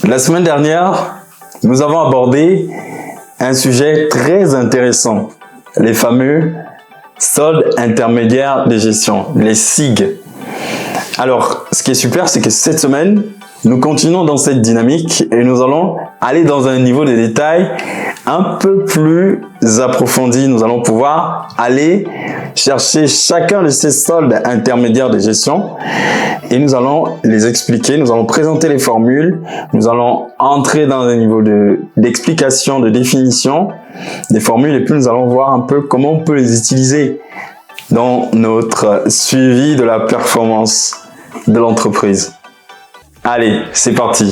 La semaine dernière, nous avons abordé un sujet très intéressant, les fameux soldes intermédiaires de gestion, les SIG. Alors, ce qui est super, c'est que cette semaine, nous continuons dans cette dynamique et nous allons aller dans un niveau de détail un peu plus approfondi. Nous allons pouvoir aller chercher chacun de ces soldes intermédiaires de gestion et nous allons les expliquer, nous allons présenter les formules, nous allons entrer dans un niveau d'explication, de définition des formules et puis nous allons voir un peu comment on peut les utiliser dans notre suivi de la performance de l'entreprise. Allez, c'est parti.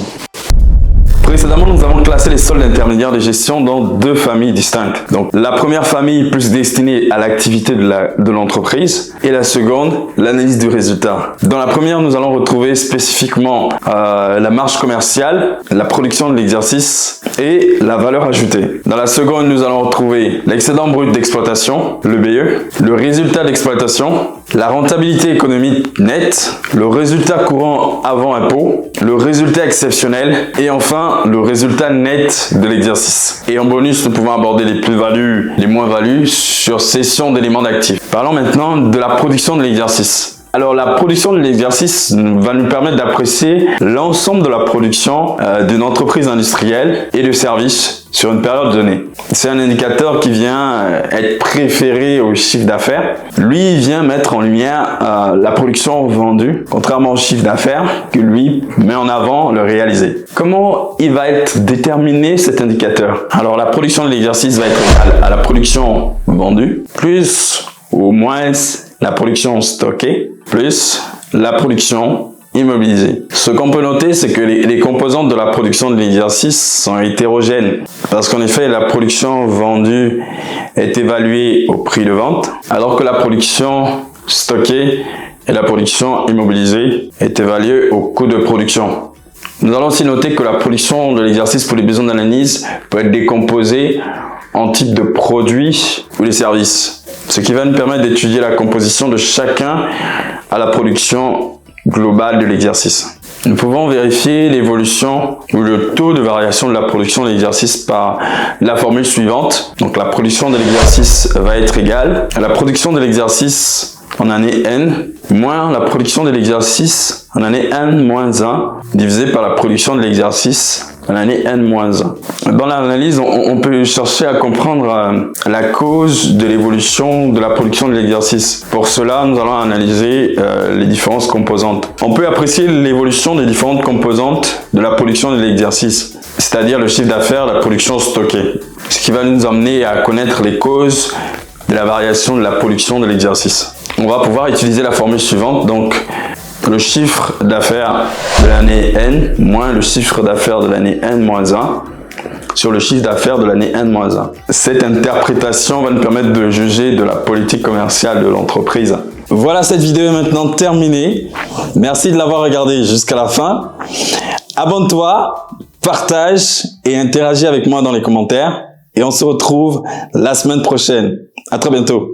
Précédemment, nous avons classé les soldes intermédiaires de gestion dans deux familles distinctes. Donc, la première famille plus destinée à l'activité de l'entreprise et la seconde, l'analyse du résultat. Dans la première, nous allons retrouver spécifiquement la marge commerciale, la production de l'exercice et la valeur ajoutée. Dans la seconde, nous allons retrouver l'excédent brut d'exploitation, le BE, le résultat d'exploitation, la rentabilité économique nette, le résultat courant avant impôt, le résultat exceptionnel et enfin le résultat net de l'exercice. Et en bonus, nous pouvons aborder les plus-values, les moins-values sur cession d'éléments d'actifs. Parlons maintenant de la production de l'exercice. Alors la production de l'exercice va nous permettre d'apprécier l'ensemble de la production d'une entreprise industrielle et de services sur une période donnée. C'est un indicateur qui vient être préféré au chiffre d'affaires. Lui, il vient mettre en lumière la production vendue, contrairement au chiffre d'affaires que lui met en avant le réalisé. Comment il va être déterminé cet indicateur? Alors la production de l'exercice va être égale à la production vendue, plus ou moins la production stockée, plus la production immobilisée. Ce qu'on peut noter, c'est que les composantes de la production de l'exercice sont hétérogènes. Parce qu'en effet, la production vendue est évaluée au prix de vente, alors que la production stockée et la production immobilisée est évaluée au coût de production. Nous allons aussi noter que la production de l'exercice pour les besoins d'analyse peut être décomposée en types de produits ou de services. Ce qui va nous permettre d'étudier la composition de chacun à la production globale de l'exercice. Nous pouvons vérifier l'évolution ou le taux de variation de la production de l'exercice par la formule suivante. Donc la production de l'exercice va être égale à la production de l'exercice en année N moins la production de l'exercice en année N-1 divisé par la production de l'exercice en année N-1. Dans l'analyse, on peut chercher à comprendre la cause de l'évolution de la production de l'exercice. Pour cela, nous allons analyser les différentes composantes. On peut apprécier l'évolution des différentes composantes de la production de l'exercice, c'est-à-dire le chiffre d'affaires, la production stockée, ce qui va nous amener à connaître les causes de la variation de la production de l'exercice. On va pouvoir utiliser la formule suivante, donc le chiffre d'affaires de l'année N moins le chiffre d'affaires de l'année N-1 sur le chiffre d'affaires de l'année N-1. Cette interprétation va nous permettre de juger de la politique commerciale de l'entreprise. Voilà, cette vidéo est maintenant terminée. Merci de l'avoir regardée jusqu'à la fin. Abonne-toi, partage et interagis avec moi dans les commentaires. Et on se retrouve la semaine prochaine. À très bientôt.